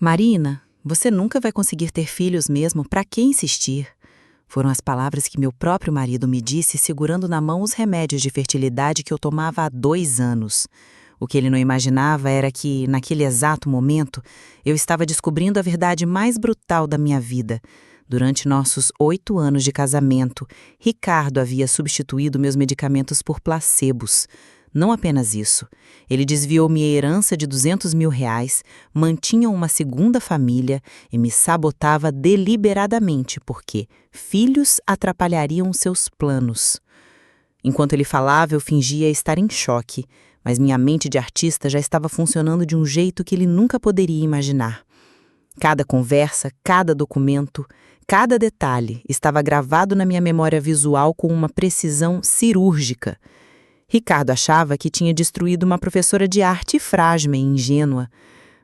Marina, você nunca vai conseguir ter filhos mesmo, pra que insistir? Foram as palavras que meu próprio marido me disse segurando na mão os remédios de fertilidade que eu tomava há 2 anos. O que ele não imaginava era que, naquele exato momento, eu estava descobrindo a verdade mais brutal da minha vida. Durante nossos 8 anos de casamento, Ricardo havia substituído meus medicamentos por placebos. Não apenas isso, ele desviou minha herança de R$ 200.000, mantinha uma segunda família e me sabotava deliberadamente porque filhos atrapalhariam seus planos. Enquanto ele falava, eu fingia estar em choque, mas minha mente de artista já estava funcionando de um jeito que ele nunca poderia imaginar. Cada conversa, cada documento, cada detalhe estava gravado na minha memória visual com uma precisão cirúrgica. Ricardo achava que tinha destruído uma professora de arte frágil e ingênua.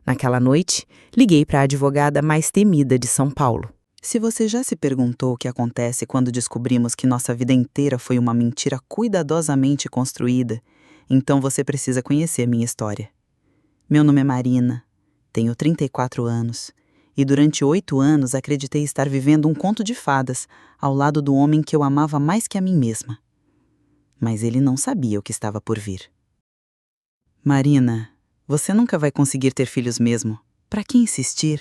Naquela noite, liguei para a advogada mais temida de São Paulo. Se você já se perguntou o que acontece quando descobrimos que nossa vida inteira foi uma mentira cuidadosamente construída, então você precisa conhecer a minha história. Meu nome é Marina, tenho 34 anos, e durante 8 anos acreditei estar vivendo um conto de fadas ao lado do homem que eu amava mais que a mim mesma. Mas ele não sabia o que estava por vir. Marina, você nunca vai conseguir ter filhos mesmo. Para que insistir?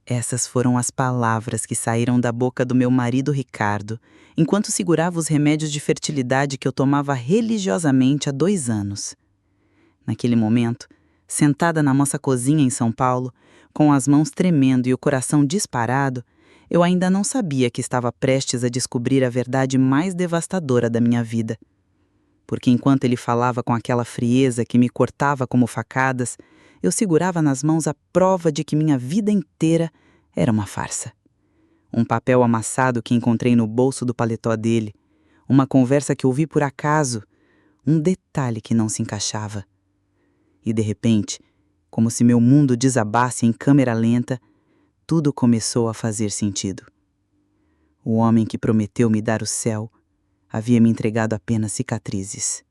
Essas foram as palavras que saíram da boca do meu marido Ricardo, enquanto segurava os remédios de fertilidade que eu tomava religiosamente há 2 anos. Naquele momento, sentada na nossa cozinha em São Paulo, com as mãos tremendo e o coração disparado, eu ainda não sabia que estava prestes a descobrir a verdade mais devastadora da minha vida. Porque enquanto ele falava com aquela frieza que me cortava como facadas, eu segurava nas mãos a prova de que minha vida inteira era uma farsa. Um papel amassado que encontrei no bolso do paletó dele, uma conversa que ouvi por acaso, um detalhe que não se encaixava. E de repente, como se meu mundo desabasse em câmera lenta, tudo começou a fazer sentido. O homem que prometeu me dar o céu havia me entregado apenas cicatrizes.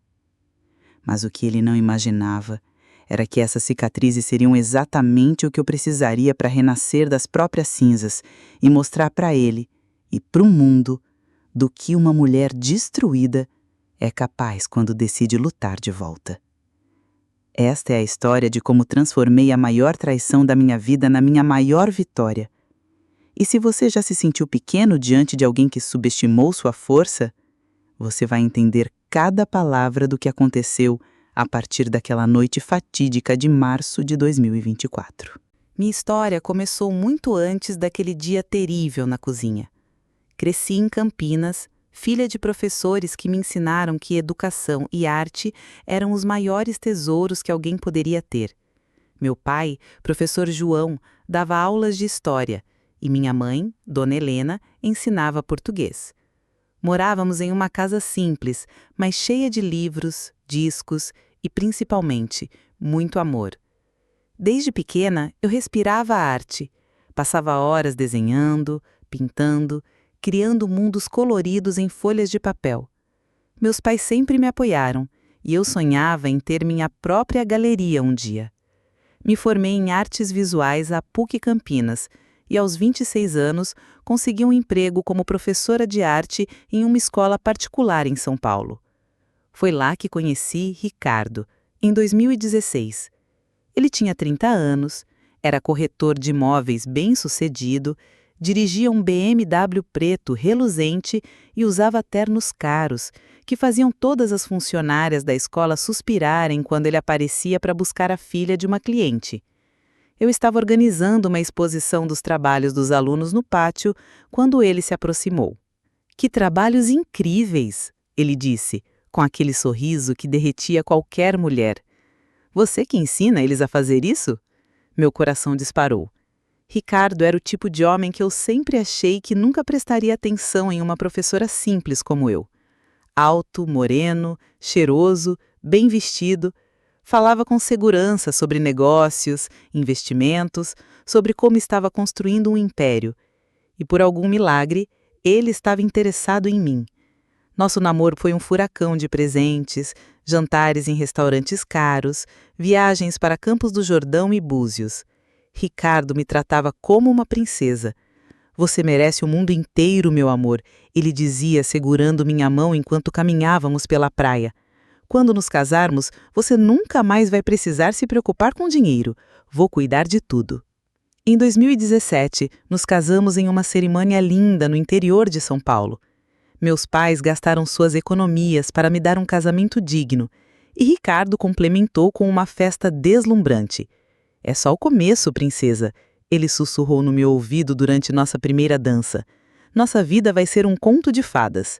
Mas o que ele não imaginava era que essas cicatrizes seriam exatamente o que eu precisaria para renascer das próprias cinzas e mostrar para ele e para o mundo do que uma mulher destruída é capaz quando decide lutar de volta. Esta é a história de como transformei a maior traição da minha vida na minha maior vitória. E se você já se sentiu pequeno diante de alguém que subestimou sua força, você vai entender cada palavra do que aconteceu a partir daquela noite fatídica de março de 2024. Minha história começou muito antes daquele dia terrível na cozinha. Cresci em Campinas, filha de professores que me ensinaram que educação e arte eram os maiores tesouros que alguém poderia ter. Meu pai, professor João, dava aulas de história e minha mãe, Dona Helena, ensinava português. Morávamos em uma casa simples, mas cheia de livros, discos e, principalmente, muito amor. Desde pequena, eu respirava a arte. Passava horas desenhando, pintando, criando mundos coloridos em folhas de papel. Meus pais sempre me apoiaram e eu sonhava em ter minha própria galeria um dia. Me formei em artes visuais à PUC Campinas e, aos 26 anos, consegui um emprego como professora de arte em uma escola particular em São Paulo. Foi lá que conheci Ricardo, em 2016. Ele tinha 30 anos, era corretor de imóveis bem-sucedido, dirigia um BMW preto reluzente e usava ternos caros, que faziam todas as funcionárias da escola suspirarem quando ele aparecia para buscar a filha de uma cliente. Eu estava organizando uma exposição dos trabalhos dos alunos no pátio quando ele se aproximou. "Que trabalhos incríveis!" ele disse, com aquele sorriso que derretia qualquer mulher. "Você que ensina eles a fazer isso?" Meu coração disparou. Ricardo era o tipo de homem que eu sempre achei que nunca prestaria atenção em uma professora simples como eu. Alto, moreno, cheiroso, bem vestido, falava com segurança sobre negócios, investimentos, sobre como estava construindo um império. E por algum milagre, ele estava interessado em mim. Nosso namoro foi um furacão de presentes, jantares em restaurantes caros, viagens para Campos do Jordão e Búzios. Ricardo me tratava como uma princesa. Você merece o mundo inteiro, meu amor, ele dizia, segurando minha mão enquanto caminhávamos pela praia. Quando nos casarmos, você nunca mais vai precisar se preocupar com dinheiro. Vou cuidar de tudo. Em 2017, nos casamos em uma cerimônia linda no interior de São Paulo. Meus pais gastaram suas economias para me dar um casamento digno, e Ricardo complementou com uma festa deslumbrante. É só o começo, princesa, ele sussurrou no meu ouvido durante nossa primeira dança. Nossa vida vai ser um conto de fadas.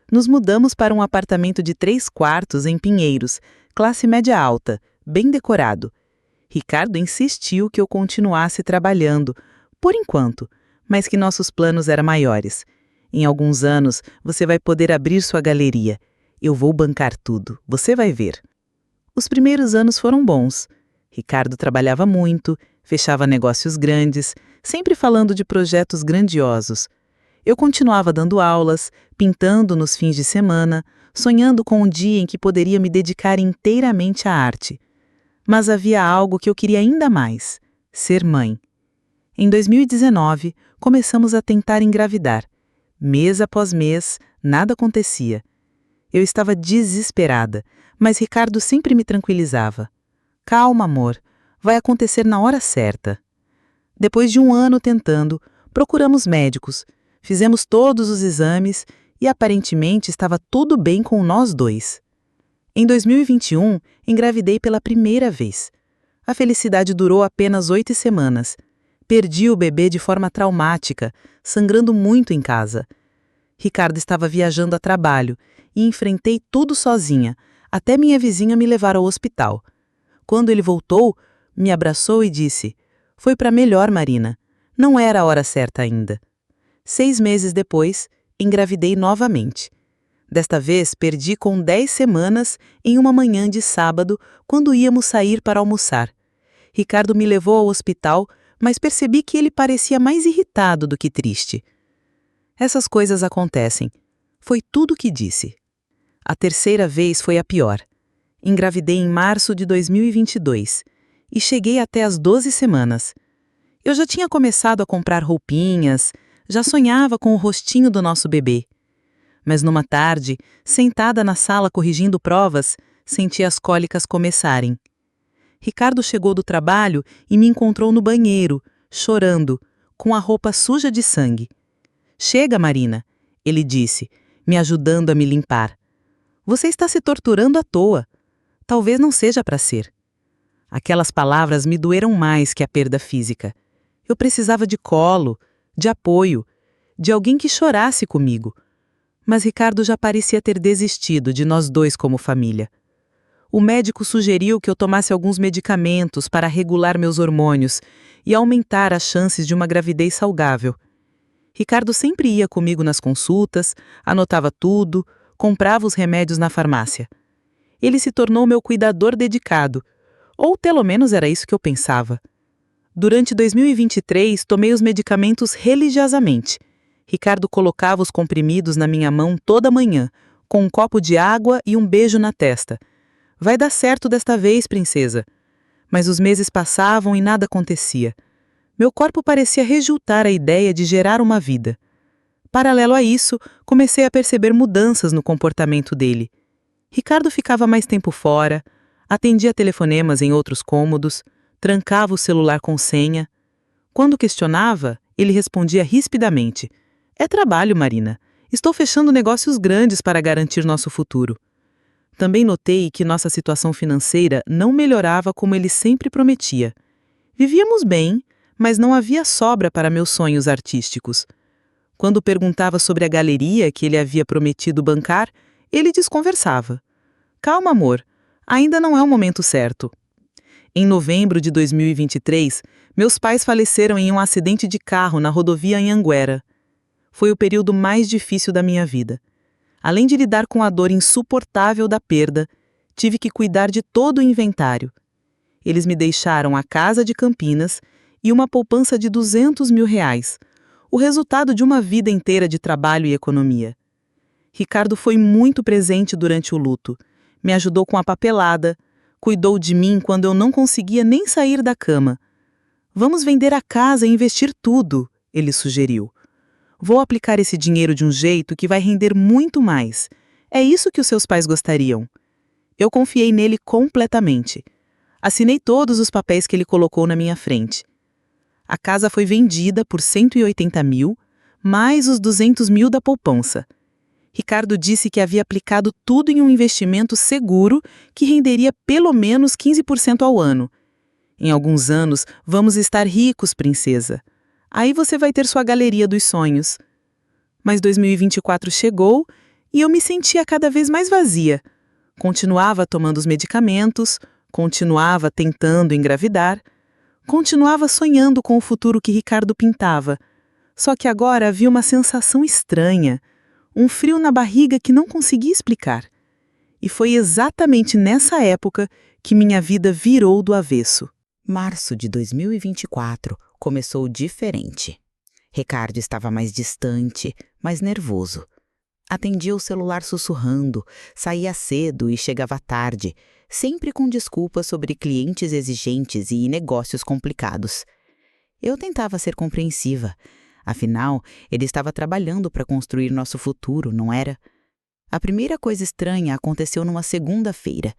Nos mudamos para um apartamento de 3 quartos em Pinheiros, classe média alta, bem decorado. Ricardo insistiu que eu continuasse trabalhando, por enquanto, mas que nossos planos eram maiores. Em alguns anos, você vai poder abrir sua galeria. Eu vou bancar tudo, você vai ver. Os primeiros anos foram bons. Ricardo trabalhava muito, fechava negócios grandes, sempre falando de projetos grandiosos. Eu continuava dando aulas, pintando nos fins de semana, sonhando com um dia em que poderia me dedicar inteiramente à arte. Mas havia algo que eu queria ainda mais: ser mãe. Em 2019, começamos a tentar engravidar. Mês após mês, nada acontecia. Eu estava desesperada, mas Ricardo sempre me tranquilizava. Calma, amor, vai acontecer na hora certa. Depois de um ano tentando, procuramos médicos, fizemos todos os exames e aparentemente estava tudo bem com nós dois. Em 2021, engravidei pela primeira vez. A felicidade durou apenas 8 semanas. Perdi o bebê de forma traumática, sangrando muito em casa. Ricardo estava viajando a trabalho e enfrentei tudo sozinha, até minha vizinha me levar ao hospital. Quando ele voltou, me abraçou e disse: "Foi para melhor, Marina. Não era a hora certa ainda." 6 meses depois, engravidei novamente. Desta vez, perdi com 10 semanas em uma manhã de sábado, quando íamos sair para almoçar. Ricardo me levou ao hospital, mas percebi que ele parecia mais irritado do que triste. Essas coisas acontecem. Foi tudo o que disse. A terceira vez foi a pior. Engravidei em março de 2022 e cheguei até as 12 semanas. Eu já tinha começado a comprar roupinhas, já sonhava com o rostinho do nosso bebê. Mas numa tarde, sentada na sala corrigindo provas, senti as cólicas começarem. Ricardo chegou do trabalho e me encontrou no banheiro, chorando, com a roupa suja de sangue. "Chega, Marina", ele disse, me ajudando a me limpar. "Você está se torturando à toa. Talvez não seja para ser." Aquelas palavras me doeram mais que a perda física. Eu precisava de colo, de apoio, de alguém que chorasse comigo. Mas Ricardo já parecia ter desistido de nós dois como família. O médico sugeriu que eu tomasse alguns medicamentos para regular meus hormônios e aumentar as chances de uma gravidez saudável. Ricardo sempre ia comigo nas consultas, anotava tudo, comprava os remédios na farmácia. Ele se tornou meu cuidador dedicado, ou pelo menos era isso que eu pensava. Durante 2023, tomei os medicamentos religiosamente. Ricardo colocava os comprimidos na minha mão toda manhã, com um copo de água e um beijo na testa. "Vai dar certo desta vez, princesa." Mas os meses passavam e nada acontecia. Meu corpo parecia rejeitar a ideia de gerar uma vida. Paralelo a isso, comecei a perceber mudanças no comportamento dele. Ricardo ficava mais tempo fora, atendia telefonemas em outros cômodos, trancava o celular com senha. Quando questionava, ele respondia rispidamente: "É trabalho, Marina. Estou fechando negócios grandes para garantir nosso futuro." Também notei que nossa situação financeira não melhorava como ele sempre prometia. Vivíamos bem, mas não havia sobra para meus sonhos artísticos. Quando perguntava sobre a galeria que ele havia prometido bancar, ele desconversava. "Calma, amor. Ainda não é o momento certo." Em novembro de 2023, meus pais faleceram em um acidente de carro na rodovia Anhanguera. Foi o período mais difícil da minha vida. Além de lidar com a dor insuportável da perda, tive que cuidar de todo o inventário. Eles me deixaram a casa de Campinas e uma poupança de R$200 mil, o resultado de uma vida inteira de trabalho e economia. Ricardo foi muito presente durante o luto, me ajudou com a papelada, cuidou de mim quando eu não conseguia nem sair da cama. Vamos vender a casa e investir tudo, ele sugeriu. Vou aplicar esse dinheiro de um jeito que vai render muito mais. É isso que os seus pais gostariam. Eu confiei nele completamente. Assinei todos os papéis que ele colocou na minha frente. A casa foi vendida por 180 mil, mais os 200 mil da poupança. Ricardo disse que havia aplicado tudo em um investimento seguro que renderia pelo menos 15% ao ano. Em alguns anos, vamos estar ricos, princesa. Aí você vai ter sua galeria dos sonhos. Mas 2024 chegou e eu me sentia cada vez mais vazia. Continuava tomando os medicamentos, continuava tentando engravidar, continuava sonhando com o futuro que Ricardo pintava. Só que agora havia uma sensação estranha, um frio na barriga que não conseguia explicar. E foi exatamente nessa época que minha vida virou do avesso. Março de 2024 começou diferente. Ricardo estava mais distante, mais nervoso. Atendia o celular sussurrando, saía cedo e chegava tarde, sempre com desculpas sobre clientes exigentes e negócios complicados. Eu tentava ser compreensiva. Afinal, ele estava trabalhando para construir nosso futuro, não era? A primeira coisa estranha aconteceu numa segunda-feira.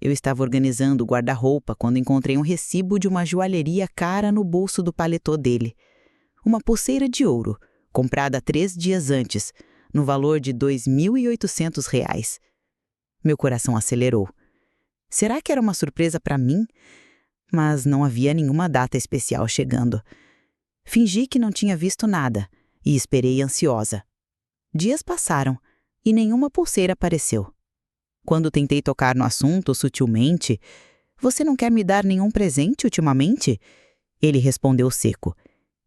Eu estava organizando o guarda-roupa quando encontrei um recibo de uma joalheria cara no bolso do paletó dele. Uma pulseira de ouro, comprada 3 dias antes, no valor de R$ 2.800. Meu coração acelerou. Será que era uma surpresa para mim? Mas não havia nenhuma data especial chegando. Fingi que não tinha visto nada e esperei ansiosa. Dias passaram e nenhuma pulseira apareceu. Quando tentei tocar no assunto sutilmente, "Você não quer me dar nenhum presente ultimamente?" Ele respondeu seco.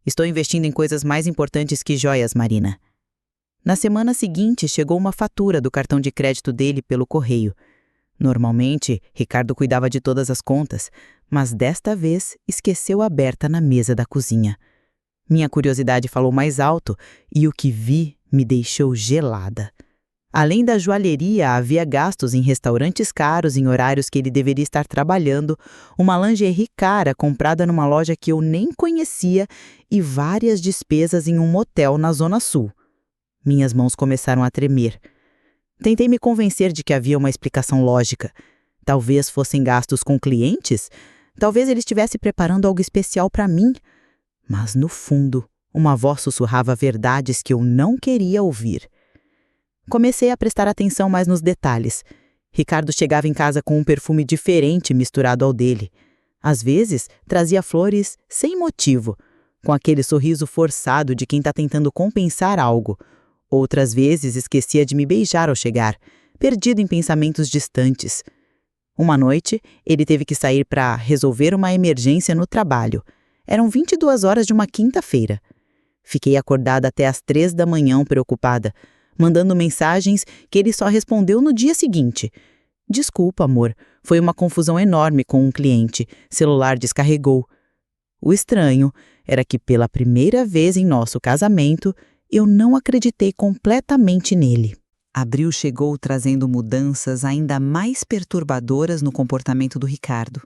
"Estou investindo em coisas mais importantes que joias, Marina." Na semana seguinte, chegou uma fatura do cartão de crédito dele pelo correio. Normalmente, Ricardo cuidava de todas as contas, mas desta vez esqueceu aberta na mesa da cozinha. Minha curiosidade falou mais alto e o que vi me deixou gelada. Além da joalheria, havia gastos em restaurantes caros em horários que ele deveria estar trabalhando, uma lingerie cara comprada numa loja que eu nem conhecia e várias despesas em um motel na Zona Sul. Minhas mãos começaram a tremer. Tentei me convencer de que havia uma explicação lógica. Talvez fossem gastos com clientes? Talvez ele estivesse preparando algo especial para mim? Mas, no fundo, uma voz sussurrava verdades que eu não queria ouvir. Comecei a prestar atenção mais nos detalhes. Ricardo chegava em casa com um perfume diferente misturado ao dele. Às vezes, trazia flores sem motivo, com aquele sorriso forçado de quem está tentando compensar algo. Outras vezes, esquecia de me beijar ao chegar, perdido em pensamentos distantes. Uma noite, ele teve que sair para resolver uma emergência no trabalho. Eram 22 horas de uma quinta-feira. Fiquei acordada até às 3 da manhã preocupada, mandando mensagens que ele só respondeu no dia seguinte. "Desculpa, amor, foi uma confusão enorme com um cliente. Celular descarregou." O estranho era que pela primeira vez em nosso casamento, eu não acreditei completamente nele. Abril chegou trazendo mudanças ainda mais perturbadoras no comportamento do Ricardo.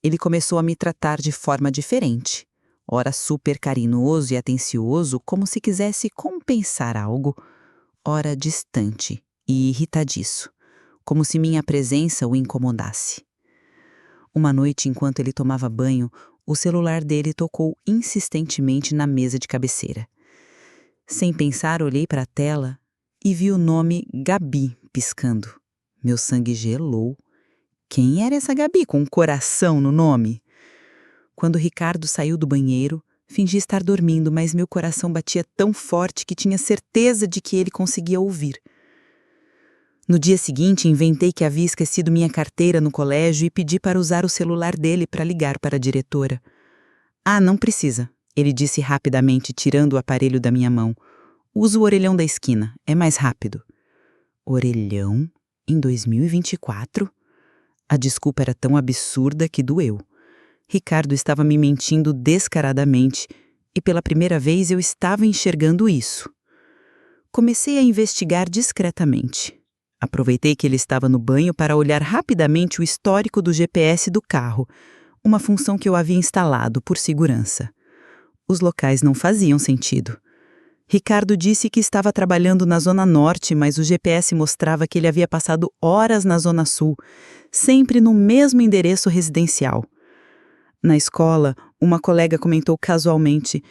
Ele começou a me tratar de forma diferente. Ora super carinhoso e atencioso, como se quisesse compensar algo, ora distante e irritadiço, como se minha presença o incomodasse. Uma noite, enquanto ele tomava banho, o celular dele tocou insistentemente na mesa de cabeceira. Sem pensar, olhei para a tela e vi o nome Gabi piscando. Meu sangue gelou. Quem era essa Gabi com um coração no nome? Quando Ricardo saiu do banheiro, fingi estar dormindo, mas meu coração batia tão forte que tinha certeza de que ele conseguia ouvir. No dia seguinte, inventei que havia esquecido minha carteira no colégio e pedi para usar o celular dele para ligar para a diretora. "Ah, não precisa", ele disse rapidamente, tirando o aparelho da minha mão. "Usa o orelhão da esquina, é mais rápido." Orelhão? Em 2024? A desculpa era tão absurda que doeu. Ricardo estava me mentindo descaradamente e pela primeira vez eu estava enxergando isso. Comecei a investigar discretamente. Aproveitei que ele estava no banho para olhar rapidamente o histórico do GPS do carro. uma função que eu havia instalado por segurança. Os locais não faziam sentido. Ricardo disse que estava trabalhando na Zona Norte, mas o GPS mostrava que ele havia passado horas na Zona Sul, sempre no mesmo endereço residencial. Na escola, uma colega comentou casualmente: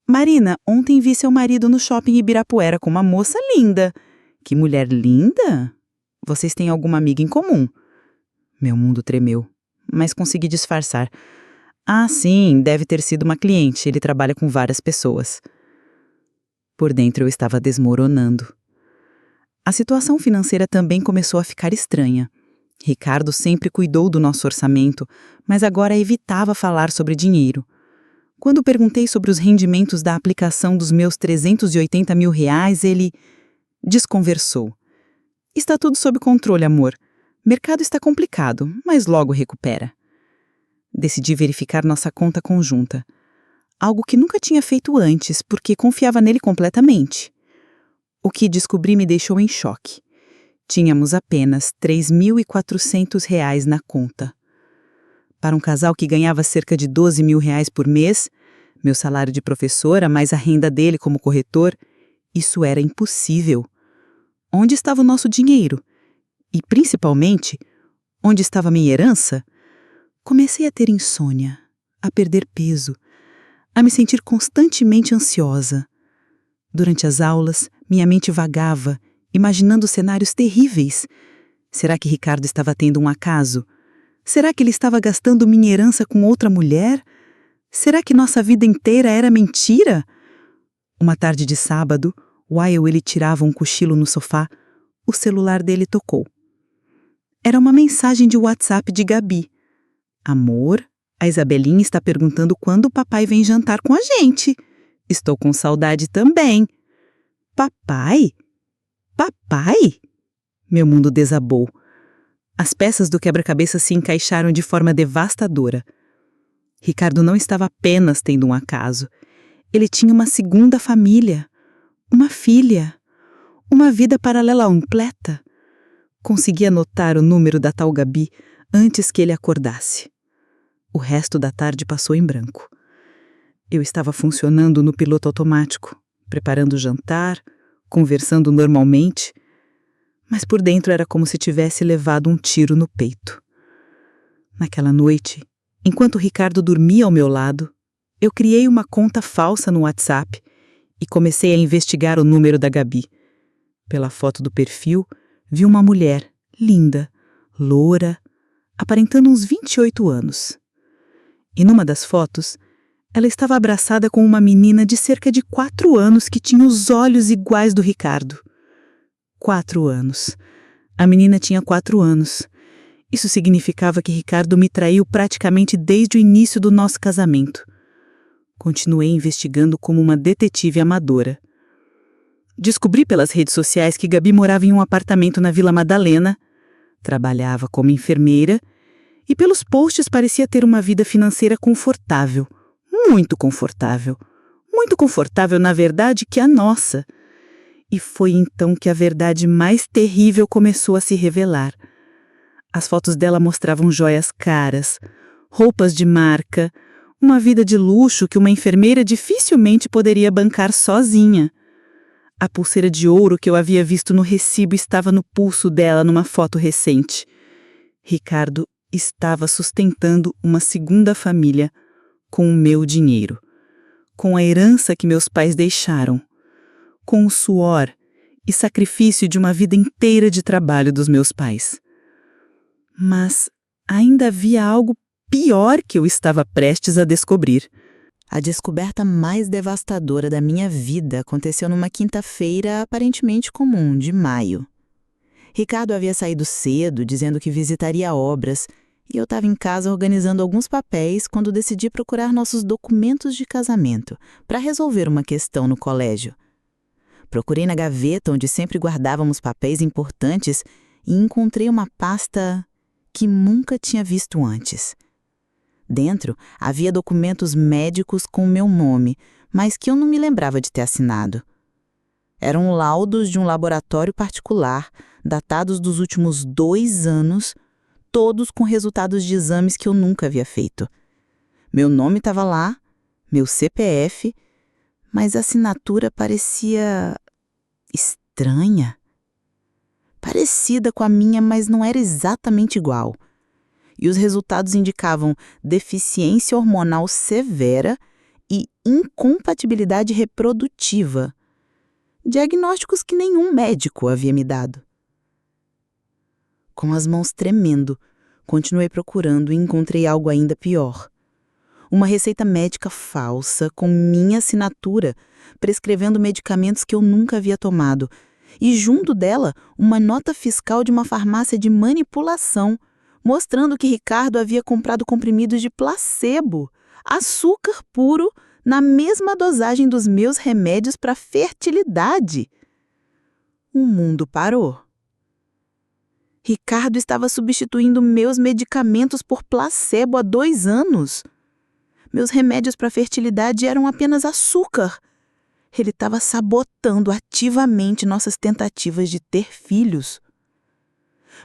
Marina, ontem vi seu marido no shopping Ibirapuera com uma moça linda. Que mulher linda? Vocês têm alguma amiga em comum? Meu mundo tremeu, mas consegui disfarçar. Ah, sim, deve ter sido uma cliente, ele trabalha com várias pessoas. Por dentro eu estava desmoronando. A situação financeira também começou a ficar estranha. Ricardo sempre cuidou do nosso orçamento, mas agora evitava falar sobre dinheiro. Quando perguntei sobre os rendimentos da aplicação dos meus R$380 mil, ele desconversou. Está tudo sob controle, amor. Mercado está complicado, mas logo recupera. Decidi verificar nossa conta conjunta. Algo que nunca tinha feito antes, porque confiava nele completamente. O que descobri me deixou em choque. Tínhamos apenas R$3.400 na conta. Para um casal que ganhava cerca de R$12 mil por mês, meu salário de professora mais a renda dele como corretor, isso era impossível. Onde estava o nosso dinheiro? E, principalmente, onde estava minha herança? Comecei a ter insônia, a perder peso, a me sentir constantemente ansiosa. Durante as aulas, minha mente vagava, imaginando cenários terríveis. Será que Ricardo estava tendo um acaso? Será que ele estava gastando minha herança com outra mulher? Será que nossa vida inteira era mentira? Uma tarde de sábado, while ele tirava um cochilo no sofá, o celular dele tocou. Era uma mensagem de WhatsApp de Gabi. Amor, a Isabelinha está perguntando quando o papai vem jantar com a gente. Estou com saudade também. Papai? Papai? Meu mundo desabou. As peças do quebra-cabeça se encaixaram de forma devastadora. Ricardo não estava apenas tendo um acaso. Ele tinha uma segunda família, uma filha, uma vida paralela completa. Consegui anotar o número da tal Gabi antes que ele acordasse. O resto da tarde passou em branco. Eu estava funcionando no piloto automático, preparando o jantar, conversando normalmente, mas por dentro era como se tivesse levado um tiro no peito. Naquela noite, enquanto Ricardo dormia ao meu lado, eu criei uma conta falsa no WhatsApp e comecei a investigar o número da Gabi. Pela foto do perfil, vi uma mulher, linda, loura, aparentando uns 28 anos. E numa das fotos, ela estava abraçada com uma menina de cerca de 4 anos que tinha os olhos iguais do Ricardo. 4 anos. A menina tinha 4 anos. Isso significava que Ricardo me traiu praticamente desde o início do nosso casamento. Continuei investigando como uma detetive amadora. Descobri pelas redes sociais que Gabi morava em um apartamento na Vila Madalena, trabalhava como enfermeira e pelos posts parecia ter uma vida financeira confortável, muito confortável. Muito confortável, na verdade, que a nossa. E foi então que a verdade mais terrível começou a se revelar. As fotos dela mostravam joias caras, roupas de marca, uma vida de luxo que uma enfermeira dificilmente poderia bancar sozinha. A pulseira de ouro que eu havia visto no recibo estava no pulso dela numa foto recente. Ricardo estava sustentando uma segunda família com o meu dinheiro, com a herança que meus pais deixaram, com o suor e sacrifício de uma vida inteira de trabalho dos meus pais. Mas ainda havia algo pior que eu estava prestes a descobrir. A descoberta mais devastadora da minha vida aconteceu numa quinta-feira aparentemente comum, de maio. Ricardo havia saído cedo, dizendo que visitaria obras, e eu estava em casa organizando alguns papéis quando decidi procurar nossos documentos de casamento para resolver uma questão no colégio. Procurei na gaveta onde sempre guardávamos papéis importantes e encontrei uma pasta que nunca tinha visto antes. Dentro havia documentos médicos com o meu nome, mas que eu não me lembrava de ter assinado. Eram laudos de um laboratório particular, datados dos últimos 2 anos, todos com resultados de exames que eu nunca havia feito. Meu nome estava lá, meu CPF, mas a assinatura parecia estranha. Parecida com a minha, mas não era exatamente igual. E os resultados indicavam deficiência hormonal severa e incompatibilidade reprodutiva. Diagnósticos que nenhum médico havia me dado. Com as mãos tremendo, continuei procurando e encontrei algo ainda pior. Uma receita médica falsa com minha assinatura, prescrevendo medicamentos que eu nunca havia tomado. E junto dela, uma nota fiscal de uma farmácia de manipulação, mostrando que Ricardo havia comprado comprimidos de placebo, açúcar puro, na mesma dosagem dos meus remédios para fertilidade. O mundo parou. Ricardo estava substituindo meus medicamentos por placebo há 2 anos. Meus remédios para fertilidade eram apenas açúcar. Ele estava sabotando ativamente nossas tentativas de ter filhos.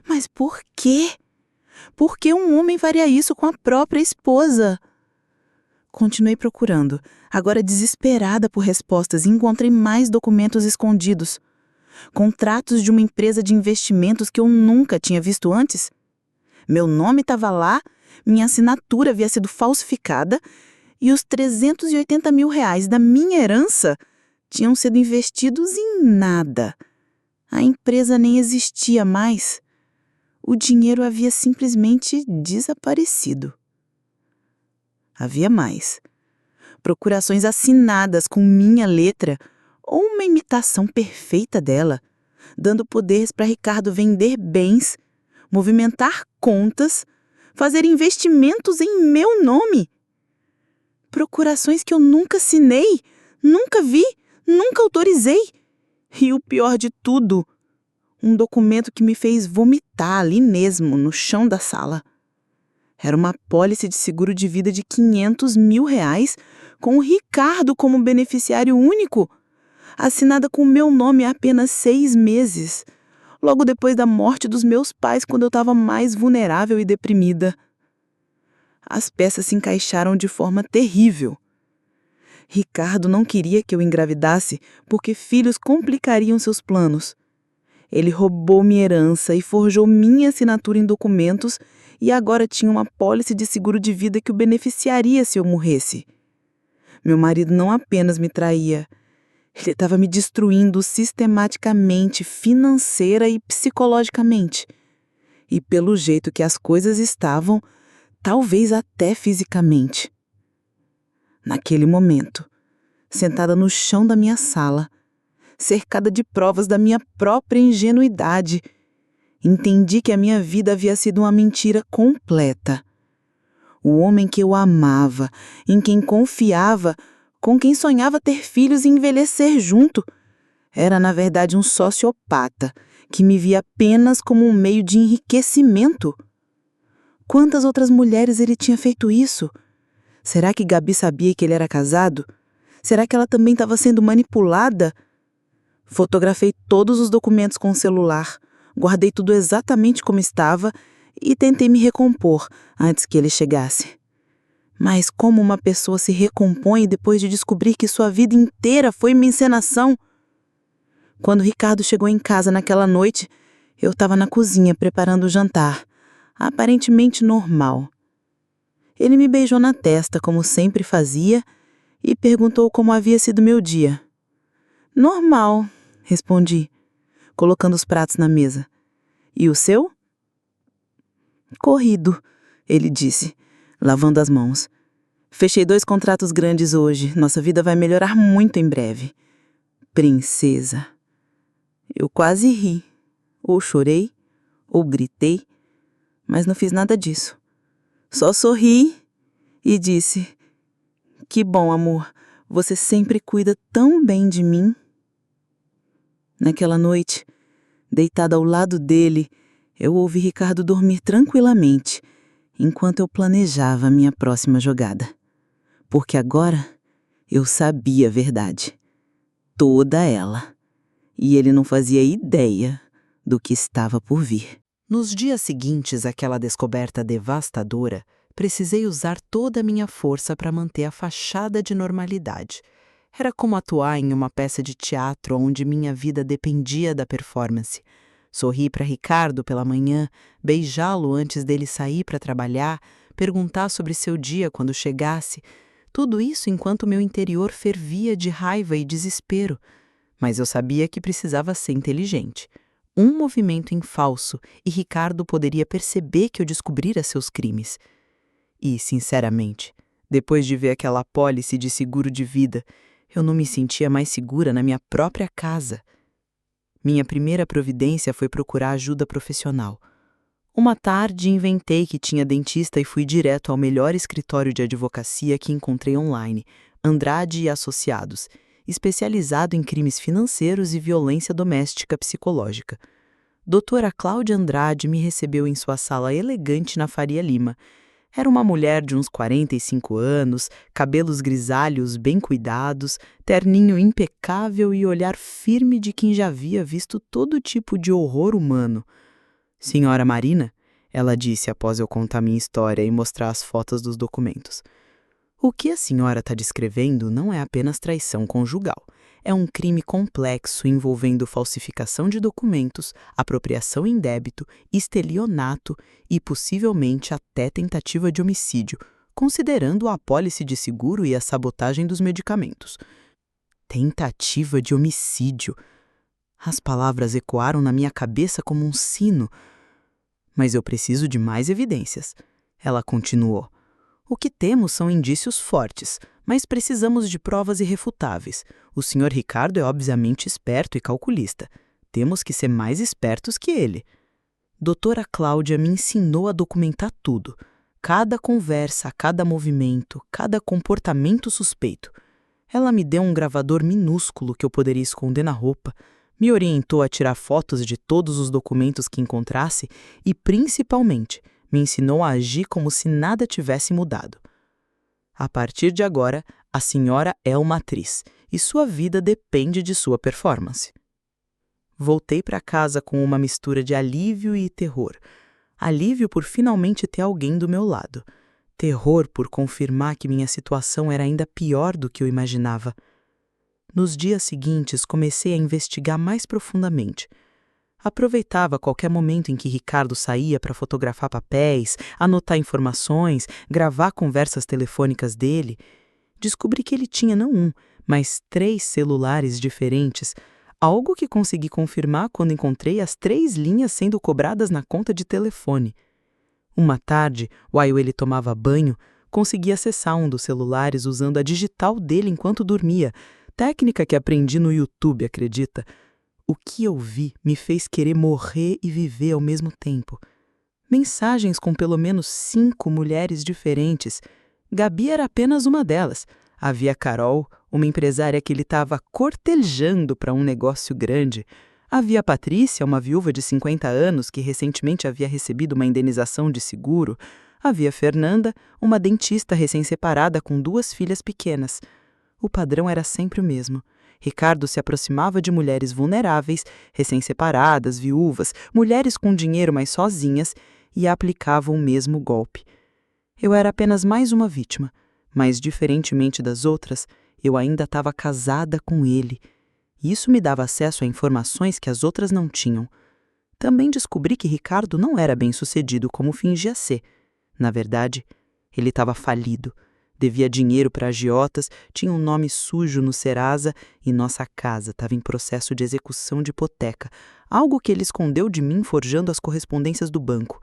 Mas por quê? Por que um homem faria isso com a própria esposa? Continuei procurando, agora desesperada por respostas, e encontrei mais documentos escondidos. Contratos de uma empresa de investimentos que eu nunca tinha visto antes. Meu nome estava lá, minha assinatura havia sido falsificada e os R$380 mil da minha herança tinham sido investidos em nada. A empresa nem existia mais. O dinheiro havia simplesmente desaparecido. Havia mais. Procurações assinadas com minha letra ou uma imitação perfeita dela, dando poderes para Ricardo vender bens, movimentar contas, fazer investimentos em meu nome. Procurações que eu nunca assinei, nunca vi, nunca autorizei. E o pior de tudo, um documento que me fez vomitar ali mesmo, no chão da sala. Era uma apólice de seguro de vida de R$500 mil, com o Ricardo como beneficiário único, assinada com o meu nome há apenas 6 meses, logo depois da morte dos meus pais, quando eu estava mais vulnerável e deprimida. As peças se encaixaram de forma terrível. Ricardo não queria que eu engravidasse porque filhos complicariam seus planos. Ele roubou minha herança e forjou minha assinatura em documentos e agora tinha uma apólice de seguro de vida que o beneficiaria se eu morresse. Meu marido não apenas me traía, ele estava me destruindo sistematicamente, financeira e psicologicamente. E pelo jeito que as coisas estavam, talvez até fisicamente. Naquele momento, sentada no chão da minha sala, cercada de provas da minha própria ingenuidade, entendi que a minha vida havia sido uma mentira completa. O homem que eu amava, em quem confiava, com quem sonhava ter filhos e envelhecer junto, era na verdade um sociopata que me via apenas como um meio de enriquecimento. Quantas outras mulheres ele tinha feito isso? Será que Gabi sabia que ele era casado? Será que ela também estava sendo manipulada? Fotografei todos os documentos com o celular, guardei tudo exatamente como estava e tentei me recompor antes que ele chegasse. Mas como uma pessoa se recompõe depois de descobrir que sua vida inteira foi uma encenação? Quando Ricardo chegou em casa naquela noite, eu estava na cozinha preparando o jantar, aparentemente normal. Ele me beijou na testa, como sempre fazia, e perguntou como havia sido meu dia. Normal, respondi, colocando os pratos na mesa. E o seu? Corrido, ele disse, lavando as mãos. Fechei 2 contratos grandes hoje. Nossa vida vai melhorar muito em breve. Princesa. Eu quase ri. Ou chorei, ou gritei, mas não fiz nada disso. Só sorri e disse: que bom, amor. Você sempre cuida tão bem de mim. Naquela noite, deitada ao lado dele, eu ouvi Ricardo dormir tranquilamente, enquanto eu planejava a minha próxima jogada. Porque agora eu sabia a verdade. Toda ela. E ele não fazia ideia do que estava por vir. Nos dias seguintes àquela descoberta devastadora, precisei usar toda a minha força para manter a fachada de normalidade. Era como atuar em uma peça de teatro onde minha vida dependia da performance. Sorri para Ricardo pela manhã, beijá-lo antes dele sair para trabalhar, perguntar sobre seu dia quando chegasse. Tudo isso enquanto meu interior fervia de raiva e desespero. Mas eu sabia que precisava ser inteligente. Um movimento em falso e Ricardo poderia perceber que eu descobrira seus crimes. E, sinceramente, depois de ver aquela apólice de seguro de vida, eu não me sentia mais segura na minha própria casa. Minha primeira providência foi procurar ajuda profissional. Uma tarde inventei que tinha dentista e fui direto ao melhor escritório de advocacia que encontrei online, Andrade e Associados, especializado em crimes financeiros e violência doméstica psicológica. Doutora Cláudia Andrade me recebeu em sua sala elegante na Faria Lima. Era uma mulher de uns 45 anos, cabelos grisalhos bem cuidados, terninho impecável e olhar firme de quem já havia visto todo tipo de horror humano. Senhora Marina, ela disse após eu contar minha história e mostrar as fotos dos documentos. O que a senhora está descrevendo não é apenas traição conjugal. É um crime complexo envolvendo falsificação de documentos, apropriação em débito, estelionato e possivelmente até tentativa de homicídio, considerando a apólice de seguro e a sabotagem dos medicamentos. Tentativa de homicídio. As palavras ecoaram na minha cabeça como um sino. Mas eu preciso de mais evidências. Ela continuou. O que temos são indícios fortes, mas precisamos de provas irrefutáveis. O Sr. Ricardo é obviamente esperto e calculista. Temos que ser mais espertos que ele. Doutora Cláudia me ensinou a documentar tudo. Cada conversa, cada movimento, cada comportamento suspeito. Ela me deu um gravador minúsculo que eu poderia esconder na roupa, me orientou a tirar fotos de todos os documentos que encontrasse e, principalmente, me ensinou a agir como se nada tivesse mudado. A partir de agora, a senhora é uma atriz e sua vida depende de sua performance. Voltei para casa com uma mistura de alívio e terror. Alívio por finalmente ter alguém do meu lado. Terror por confirmar que minha situação era ainda pior do que eu imaginava. Nos dias seguintes, comecei a investigar mais profundamente. Aproveitava qualquer momento em que Ricardo saía para fotografar papéis, anotar informações, gravar conversas telefônicas dele. Descobri que ele tinha não um, mas 3 celulares diferentes, algo que consegui confirmar quando encontrei as 3 linhas sendo cobradas na conta de telefone. Uma tarde, while ele tomava banho, consegui acessar um dos celulares usando a digital dele enquanto dormia, técnica que aprendi no YouTube, acredita? O que eu vi me fez querer morrer e viver ao mesmo tempo. Mensagens com pelo menos 5 mulheres diferentes. Gabi era apenas uma delas. Havia Carol, uma empresária que ele estava cortejando para um negócio grande. Havia Patrícia, uma viúva de 50 anos que recentemente havia recebido uma indenização de seguro. Havia Fernanda, uma dentista recém-separada com 2 filhas pequenas. O padrão era sempre o mesmo. Ricardo se aproximava de mulheres vulneráveis, recém-separadas, viúvas, mulheres com dinheiro mas sozinhas, e aplicava o mesmo golpe. Eu era apenas mais uma vítima, mas, diferentemente das outras, eu ainda estava casada com ele. Isso me dava acesso a informações que as outras não tinham. Também descobri que Ricardo não era bem-sucedido como fingia ser. Na verdade, ele estava falido. Devia dinheiro para agiotas, tinha um nome sujo no Serasa e nossa casa estava em processo de execução de hipoteca, algo que ele escondeu de mim forjando as correspondências do banco.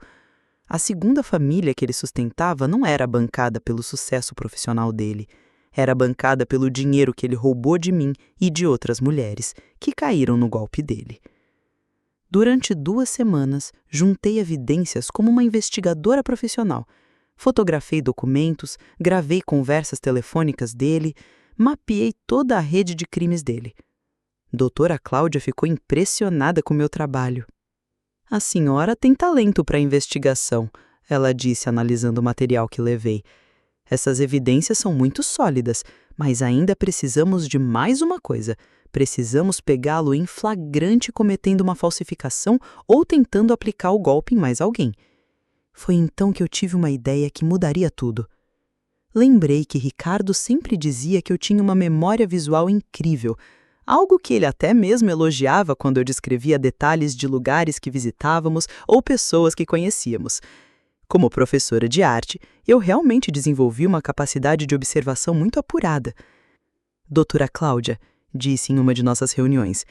A segunda família que ele sustentava não era bancada pelo sucesso profissional dele. Era bancada pelo dinheiro que ele roubou de mim e de outras mulheres, que caíram no golpe dele. Durante 2 semanas, juntei evidências como uma investigadora profissional. Fotografei documentos, gravei conversas telefônicas dele, mapeei toda a rede de crimes dele. Doutora Cláudia ficou impressionada com meu trabalho. A senhora tem talento para investigação, ela disse analisando o material que levei. Essas evidências são muito sólidas. Mas ainda precisamos de mais uma coisa. Precisamos pegá-lo em flagrante cometendo uma falsificação ou tentando aplicar o golpe em mais alguém. Foi então que eu tive uma ideia que mudaria tudo. Lembrei que Ricardo sempre dizia que eu tinha uma memória visual incrível, algo que ele até mesmo elogiava quando eu descrevia detalhes de lugares que visitávamos ou pessoas que conhecíamos. Como professora de arte, eu realmente desenvolvi uma capacidade de observação muito apurada. Doutora Cláudia, disse em uma de nossas reuniões,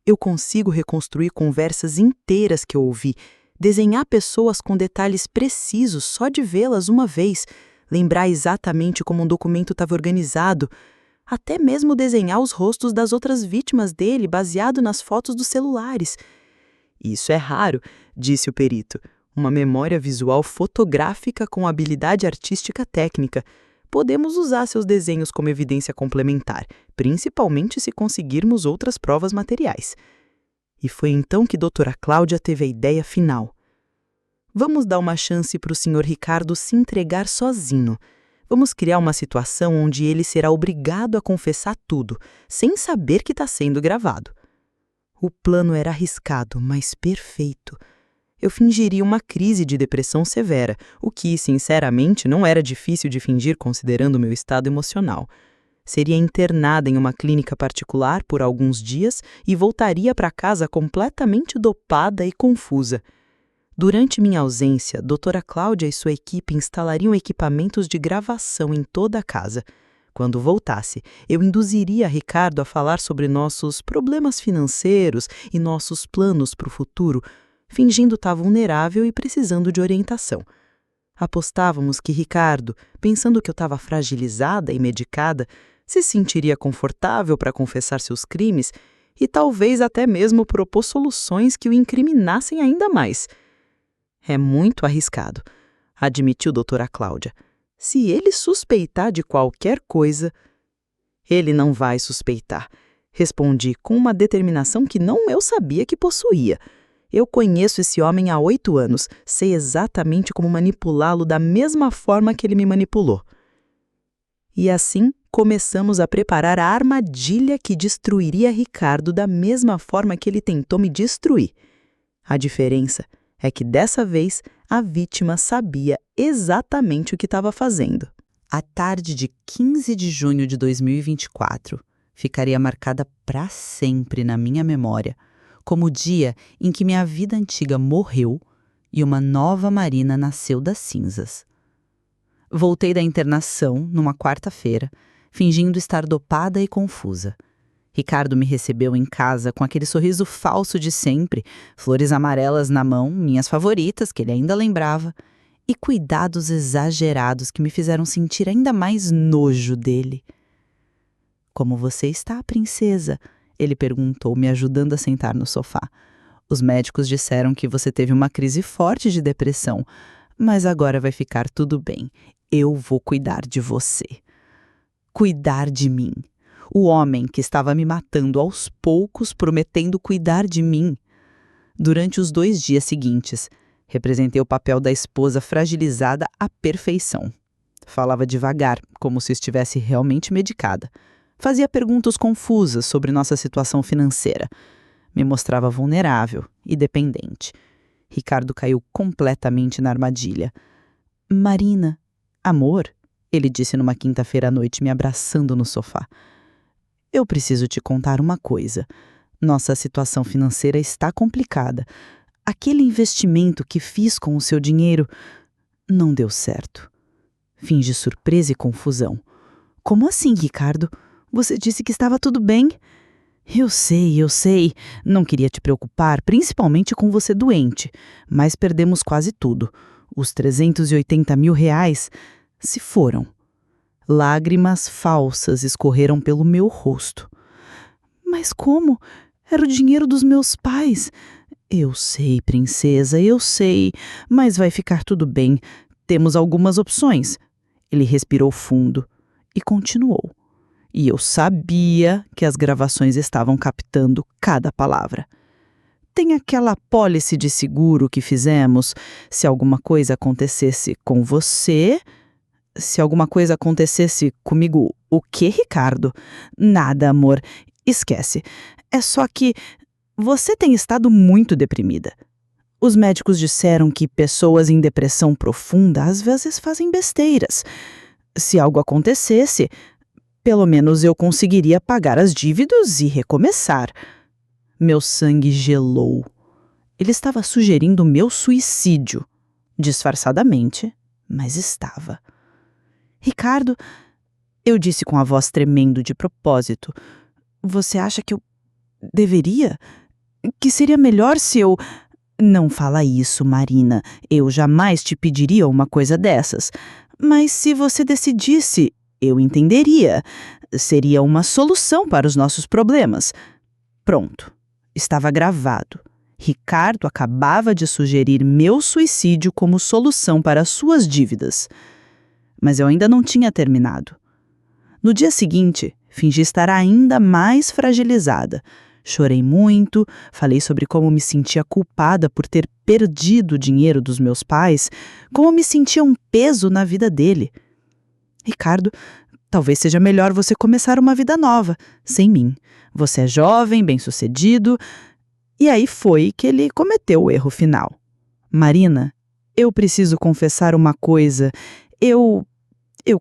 eu consigo reconstruir conversas inteiras que eu ouvi, desenhar pessoas com detalhes precisos só de vê-las uma vez, lembrar exatamente como um documento estava organizado, até mesmo desenhar os rostos das outras vítimas dele baseado nas fotos dos celulares. Isso é raro, disse o perito. Uma memória visual fotográfica com habilidade artística técnica. Podemos usar seus desenhos como evidência complementar, principalmente se conseguirmos outras provas materiais. E foi então que doutora Cláudia teve a ideia final. Vamos dar uma chance para o Sr. Ricardo se entregar sozinho. Vamos criar uma situação onde ele será obrigado a confessar tudo, sem saber que está sendo gravado. O plano era arriscado, mas perfeito. Eu fingiria uma crise de depressão severa, o que, sinceramente, não era difícil de fingir considerando meu estado emocional. Seria internada em uma clínica particular por alguns dias e voltaria para casa completamente dopada e confusa. Durante minha ausência, doutora Cláudia e sua equipe instalariam equipamentos de gravação em toda a casa. Quando voltasse, eu induziria Ricardo a falar sobre nossos problemas financeiros e nossos planos para o futuro, fingindo estar vulnerável e precisando de orientação. Apostávamos que Ricardo, pensando que eu estava fragilizada e medicada, se sentiria confortável para confessar seus crimes e talvez até mesmo propor soluções que o incriminassem ainda mais. É muito arriscado, admitiu doutora Cláudia. Se ele suspeitar de qualquer coisa... Ele não vai suspeitar, respondi com uma determinação que não eu sabia que possuía. Eu conheço esse homem há 8 anos, sei exatamente como manipulá-lo da mesma forma que ele me manipulou. E assim, começamos a preparar a armadilha que destruiria Ricardo da mesma forma que ele tentou me destruir. A diferença é que dessa vez a vítima sabia exatamente o que estava fazendo. A tarde de 15 de junho de 2024 ficaria marcada para sempre na minha memória, como o dia em que minha vida antiga morreu e uma nova Marina nasceu das cinzas. Voltei da internação numa quarta-feira, fingindo estar dopada e confusa. Ricardo me recebeu em casa com aquele sorriso falso de sempre, flores amarelas na mão, minhas favoritas, que ele ainda lembrava, e cuidados exagerados que me fizeram sentir ainda mais nojo dele. "Como você está, princesa?" ele perguntou, me ajudando a sentar no sofá. "Os médicos disseram que você teve uma crise forte de depressão, mas agora vai ficar tudo bem. Eu vou cuidar de você." Cuidar de mim. O homem que estava me matando aos poucos, prometendo cuidar de mim. Durante os 2 dias seguintes, representei o papel da esposa fragilizada à perfeição. Falava devagar, como se estivesse realmente medicada. Fazia perguntas confusas sobre nossa situação financeira. Me mostrava vulnerável e dependente. Ricardo caiu completamente na armadilha. "Marina, amor", ele disse numa quinta-feira à noite, me abraçando no sofá. "Eu preciso te contar uma coisa. Nossa situação financeira está complicada. Aquele investimento que fiz com o seu dinheiro não deu certo." Fingi surpresa e confusão. "Como assim, Ricardo? Você disse que estava tudo bem." Eu sei. Não queria te preocupar, principalmente com você doente. Mas perdemos quase tudo. Os R$380 mil se foram." Lágrimas falsas escorreram pelo meu rosto. "Mas como? Era o dinheiro dos meus pais." Eu sei, princesa, eu sei. Mas vai ficar tudo bem. Temos algumas opções." Ele respirou fundo e continuou. E eu sabia que as gravações estavam captando cada palavra. "Tem aquela apólice de seguro que fizemos. Se alguma coisa acontecesse com você... Se alguma coisa acontecesse comigo O que, Ricardo? Nada, amor. Esquece. É só que você tem estado muito deprimida. Os médicos disseram que pessoas em depressão profunda às vezes fazem besteiras. Se algo acontecesse, pelo menos eu conseguiria pagar as dívidas e recomeçar. Meu sangue gelou. Ele estava sugerindo meu suicídio. Disfarçadamente, mas estava. Ricardo, eu disse com a voz tremendo de propósito, você acha que eu deveria? Que seria melhor se eu... Não fala isso, Marina. Eu jamais te pediria uma coisa dessas. Mas se você decidisse, eu entenderia. Seria uma solução para os nossos problemas. Pronto. Estava gravado. Ricardo acabava de sugerir meu suicídio como solução para suas dívidas. Mas eu ainda não tinha terminado. No dia seguinte, fingi estar ainda mais fragilizada. Chorei muito, falei sobre como me sentia culpada por ter perdido o dinheiro dos meus pais, como me sentia um peso na vida dele. Ricardo, talvez seja melhor você começar uma vida nova, sem mim. Você é jovem, bem-sucedido. E aí foi que ele cometeu o erro final. Marina, eu preciso confessar uma coisa. Eu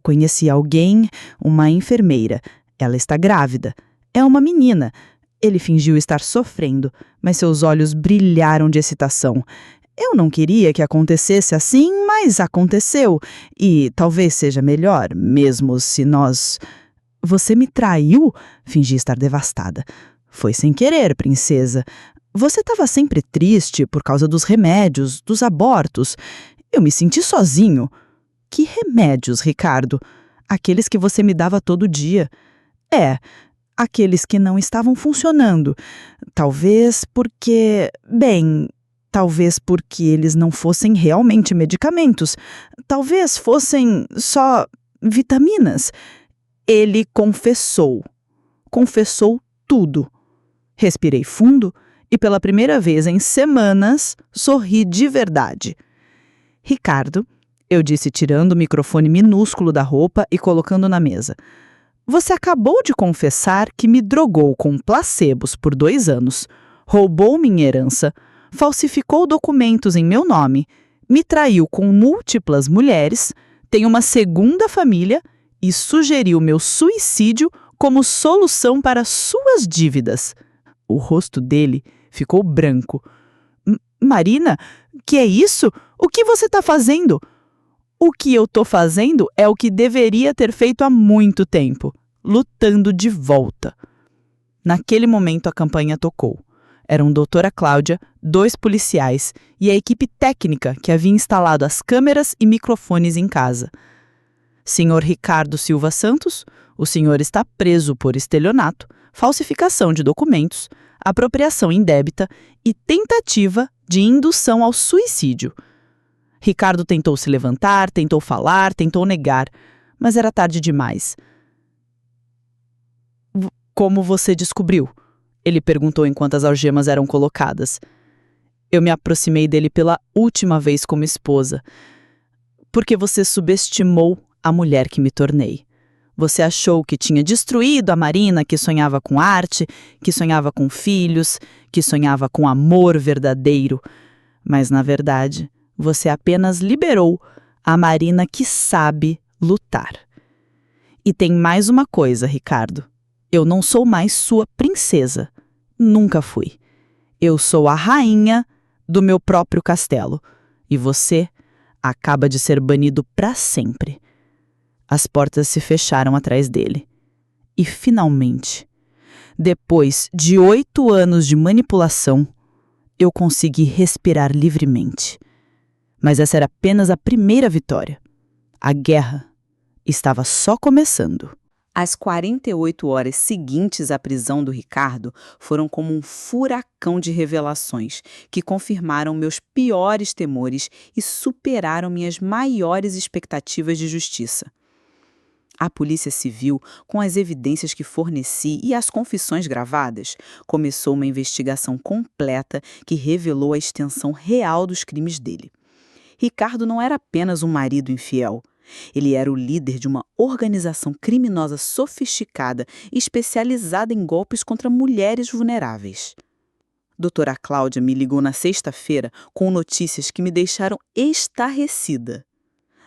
conheci alguém, uma enfermeira. Ela está grávida. É uma menina. Ele fingiu estar sofrendo, mas seus olhos brilharam de excitação. Eu não queria que acontecesse assim, mas aconteceu. E talvez seja melhor, mesmo se nós... Você me traiu? Fingi estar devastada. Foi sem querer, princesa. Você estava sempre triste por causa dos remédios, dos abortos. Eu me senti sozinho. Que remédios, Ricardo? Aqueles que você me dava todo dia. Aqueles que não estavam funcionando. Talvez porque eles não fossem realmente medicamentos. Talvez fossem só vitaminas. Ele confessou. Confessou tudo. Respirei fundo e pela primeira vez em semanas sorri de verdade. Ricardo, eu disse tirando o microfone minúsculo da roupa e colocando na mesa. Você acabou de confessar que me drogou com placebos por 2 anos, roubou minha herança, falsificou documentos em meu nome, me traiu com múltiplas mulheres, tem uma segunda família e sugeriu meu suicídio como solução para suas dívidas. O rosto dele ficou branco. Marina, que é isso? O que você está fazendo? O que eu estou fazendo é o que deveria ter feito há muito tempo, lutando de volta. Naquele momento a campainha tocou. Eram doutora Cláudia, 2 policiais e a equipe técnica que havia instalado as câmeras e microfones em casa. Senhor Ricardo Silva Santos, o senhor está preso por estelionato, falsificação de documentos, apropriação indébita e tentativa de indução ao suicídio. Ricardo tentou se levantar, tentou falar, tentou negar, mas era tarde demais. Como você descobriu? Ele perguntou enquanto as algemas eram colocadas. Eu me aproximei dele pela última vez como esposa. Porque você subestimou a mulher que me tornei. Você achou que tinha destruído a Marina que sonhava com arte, que sonhava com filhos, que sonhava com amor verdadeiro. Mas, na verdade, você apenas liberou a Marina que sabe lutar. E tem mais uma coisa, Ricardo. Eu não sou mais sua princesa. Nunca fui. Eu sou a rainha do meu próprio castelo. E você acaba de ser banido para sempre. As portas se fecharam atrás dele. E, finalmente, depois de 8 anos de manipulação, eu consegui respirar livremente. Mas essa era apenas a primeira vitória. A guerra estava só começando. As 48 horas seguintes à prisão do Ricardo foram como um furacão de revelações que confirmaram meus piores temores e superaram minhas maiores expectativas de justiça. A Polícia Civil, com as evidências que forneci e as confissões gravadas, começou uma investigação completa que revelou a extensão real dos crimes dele. Ricardo não era apenas um marido infiel. Ele era o líder de uma organização criminosa sofisticada especializada em golpes contra mulheres vulneráveis. Doutora Cláudia me ligou na sexta-feira com notícias que me deixaram estarrecida.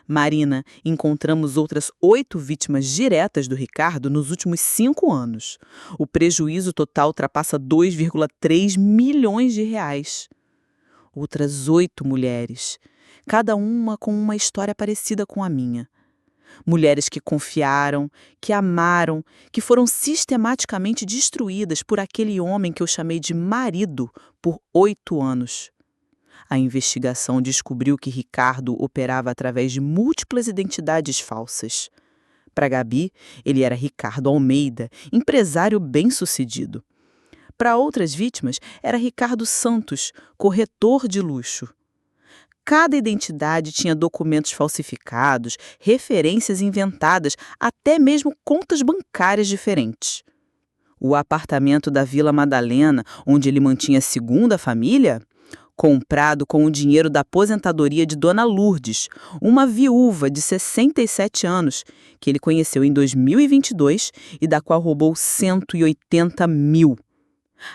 Marina, encontramos outras 8 vítimas diretas do Ricardo nos últimos 5 anos. O prejuízo total ultrapassa 2,3 milhões de reais. Outras 8 mulheres, cada uma com uma história parecida com a minha. Mulheres que confiaram, que amaram, que foram sistematicamente destruídas por aquele homem que eu chamei de marido por 8 anos. A investigação descobriu que Ricardo operava através de múltiplas identidades falsas. Para Gabi, ele era Ricardo Almeida, empresário bem-sucedido. Para outras vítimas, era Ricardo Santos, corretor de luxo. Cada identidade tinha documentos falsificados, referências inventadas, até mesmo contas bancárias diferentes. O apartamento da Vila Madalena, onde ele mantinha a segunda família, comprado com o dinheiro da aposentadoria de Dona Lourdes, uma viúva de 67 anos, que ele conheceu em 2022 e da qual roubou 180 mil.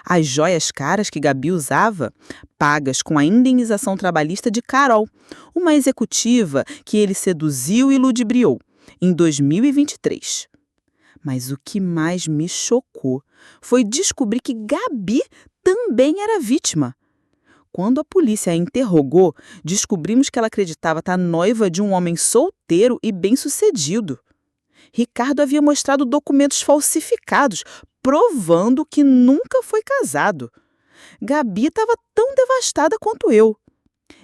As joias caras que Gabi usava, pagas com a indenização trabalhista de Carol, uma executiva que ele seduziu e ludibriou, em 2023. Mas o que mais me chocou foi descobrir que Gabi também era vítima. Quando a polícia a interrogou, descobrimos que ela acreditava estar noiva de um homem solteiro e bem-sucedido. Ricardo havia mostrado documentos falsificados, provando que nunca foi casado. Gabi estava tão devastada quanto eu.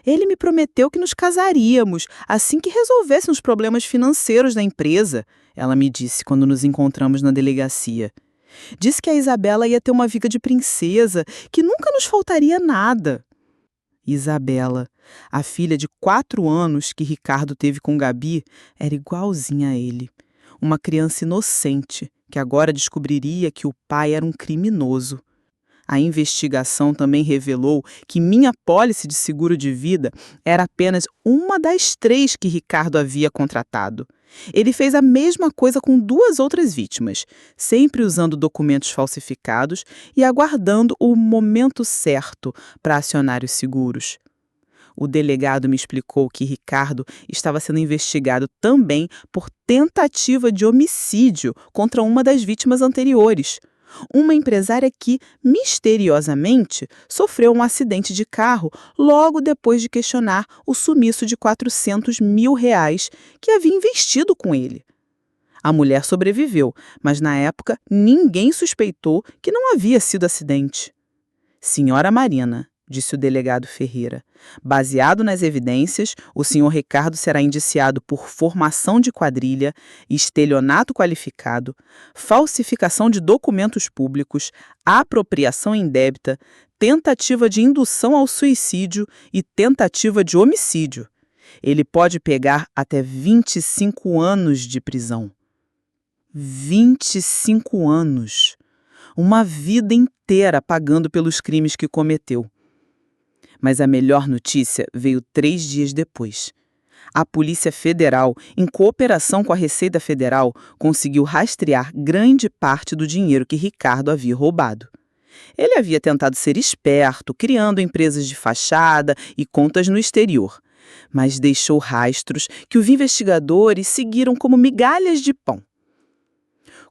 Ele me prometeu que nos casaríamos assim que resolvessem os problemas financeiros da empresa, ela me disse quando nos encontramos na delegacia. Disse que a Isabela ia ter uma vida de princesa, que nunca nos faltaria nada. Isabela, a filha de 4 anos que Ricardo teve com Gabi, era igualzinha a ele. Uma criança inocente, que agora descobriria que o pai era um criminoso. A investigação também revelou que minha apólice de seguro de vida era apenas uma das 3 que Ricardo havia contratado. Ele fez a mesma coisa com 2 outras vítimas, sempre usando documentos falsificados e aguardando o momento certo para acionar os seguros. O delegado me explicou que Ricardo estava sendo investigado também por tentativa de homicídio contra uma das vítimas anteriores. Uma empresária que, misteriosamente, sofreu um acidente de carro logo depois de questionar o sumiço de 400 mil reais que havia investido com ele. A mulher sobreviveu, mas na época ninguém suspeitou que não havia sido acidente. Senhora Marina, disse o delegado Ferreira, baseado nas evidências, o senhor Ricardo será indiciado por formação de quadrilha, estelionato qualificado, falsificação de documentos públicos, apropriação indébita, tentativa de indução ao suicídio e tentativa de homicídio. Ele pode pegar até 25 anos de prisão. 25 anos! Uma vida inteira pagando pelos crimes que cometeu. Mas a melhor notícia veio 3 dias depois. A Polícia Federal, em cooperação com a Receita Federal, conseguiu rastrear grande parte do dinheiro que Ricardo havia roubado. Ele havia tentado ser esperto, criando empresas de fachada e contas no exterior, mas deixou rastros que os investigadores seguiram como migalhas de pão.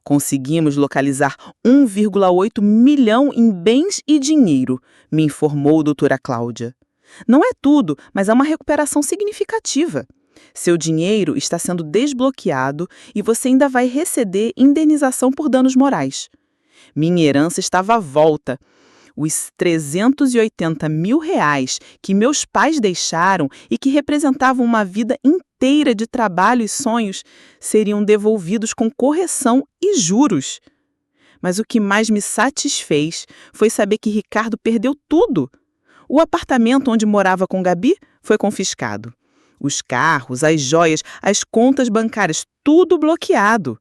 Conseguimos localizar 1,8 milhão em bens e dinheiro, me informou a doutora Cláudia. Não é tudo, mas é uma recuperação significativa. Seu dinheiro está sendo desbloqueado e você ainda vai receber indenização por danos morais. Minha herança estava à volta. Os 380 mil reais que meus pais deixaram e que representavam uma vida inteira de trabalho e sonhos seriam devolvidos com correção e juros. Mas o que mais me satisfez foi saber que Ricardo perdeu tudo. O apartamento onde morava com Gabi foi confiscado. Os carros, as joias, as contas bancárias, tudo bloqueado.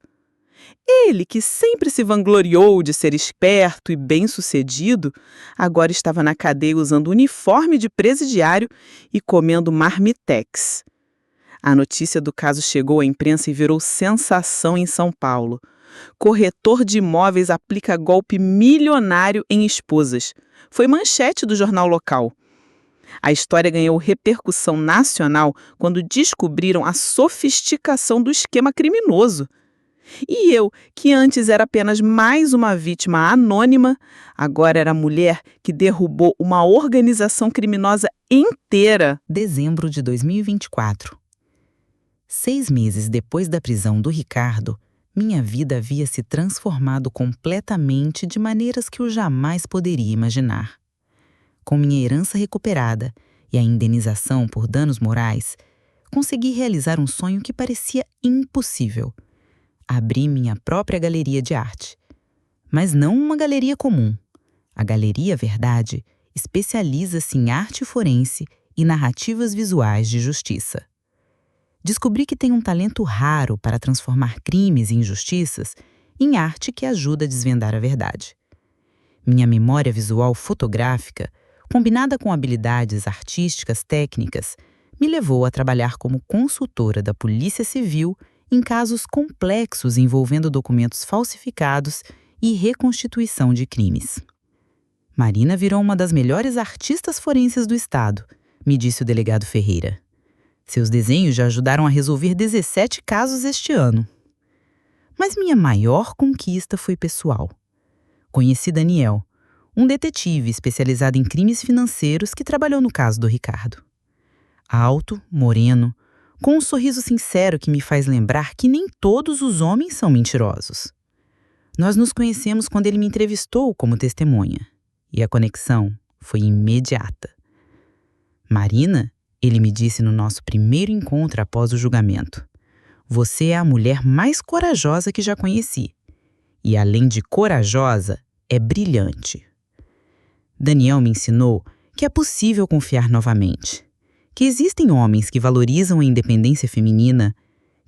Ele, que sempre se vangloriou de ser esperto e bem-sucedido, agora estava na cadeia usando uniforme de presidiário e comendo marmitex. A notícia do caso chegou à imprensa e virou sensação em São Paulo. Corretor de imóveis aplica golpe milionário em esposas. Foi manchete do jornal local. A história ganhou repercussão nacional quando descobriram a sofisticação do esquema criminoso. E eu, que antes era apenas mais uma vítima anônima, agora era a mulher que derrubou uma organização criminosa inteira. Dezembro de 2024. 6 meses depois da prisão do Ricardo, minha vida havia se transformado completamente de maneiras que eu jamais poderia imaginar. Com minha herança recuperada e a indenização por danos morais, consegui realizar um sonho que parecia impossível. Abri minha própria galeria de arte. Mas não uma galeria comum. A Galeria Verdade especializa-se em arte forense e narrativas visuais de justiça. Descobri que tenho um talento raro para transformar crimes e injustiças em arte que ajuda a desvendar a verdade. Minha memória visual fotográfica, combinada com habilidades artísticas técnicas, me levou a trabalhar como consultora da Polícia Civil em casos complexos envolvendo documentos falsificados e reconstituição de crimes. Marina virou uma das melhores artistas forenses do estado, me disse o delegado Ferreira. Seus desenhos já ajudaram a resolver 17 casos este ano. Mas minha maior conquista foi pessoal. Conheci Daniel, um detetive especializado em crimes financeiros que trabalhou no caso do Ricardo. Alto, moreno, com um sorriso sincero que me faz lembrar que nem todos os homens são mentirosos. Nós nos conhecemos quando ele me entrevistou como testemunha, e a conexão foi imediata. Marina, ele me disse no nosso primeiro encontro após o julgamento, você é a mulher mais corajosa que já conheci. E além de corajosa, é brilhante. Daniel me ensinou que é possível confiar novamente, que existem homens que valorizam a independência feminina,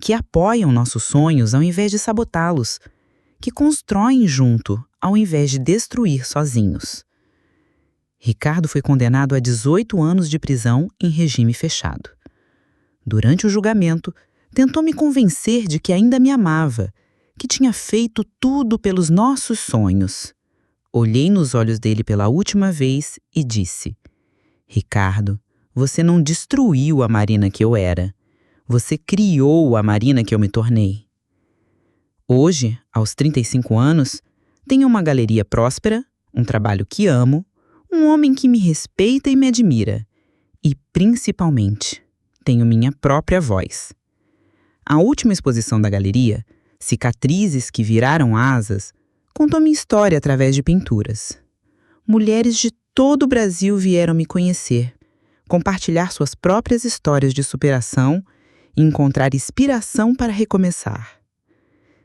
que apoiam nossos sonhos ao invés de sabotá-los, que constroem junto ao invés de destruir sozinhos. Ricardo foi condenado a 18 anos de prisão em regime fechado. Durante o julgamento, tentou me convencer de que ainda me amava, que tinha feito tudo pelos nossos sonhos. Olhei nos olhos dele pela última vez e disse: Ricardo, você não destruiu a Marina que eu era. Você criou a Marina que eu me tornei. Hoje, aos 35 anos, tenho uma galeria próspera, um trabalho que amo, um homem que me respeita e me admira. E, principalmente, tenho minha própria voz. A última exposição da galeria, Cicatrizes que Viraram Asas, contou minha história através de pinturas. Mulheres de todo o Brasil vieram me conhecer, compartilhar suas próprias histórias de superação e encontrar inspiração para recomeçar.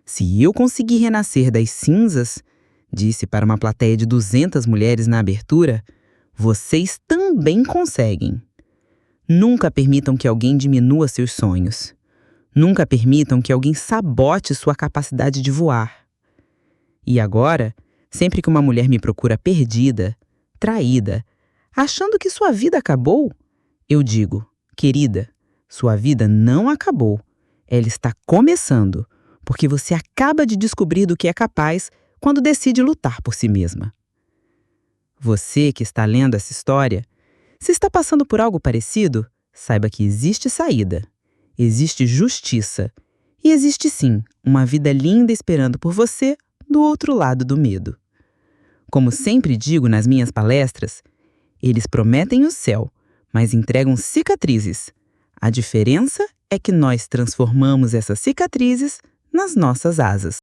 Se eu conseguir renascer das cinzas, disse para uma plateia de 200 mulheres na abertura, vocês também conseguem. Nunca permitam que alguém diminua seus sonhos. Nunca permitam que alguém sabote sua capacidade de voar. E agora, sempre que uma mulher me procura perdida, traída, achando que sua vida acabou, eu digo, querida, sua vida não acabou. Ela está começando, porque você acaba de descobrir do que é capaz quando decide lutar por si mesma. Você que está lendo essa história, se está passando por algo parecido, saiba que existe saída, existe justiça e existe sim uma vida linda esperando por você do outro lado do medo. Como sempre digo nas minhas palestras, eles prometem o céu, mas entregam cicatrizes. A diferença é que nós transformamos essas cicatrizes nas nossas asas.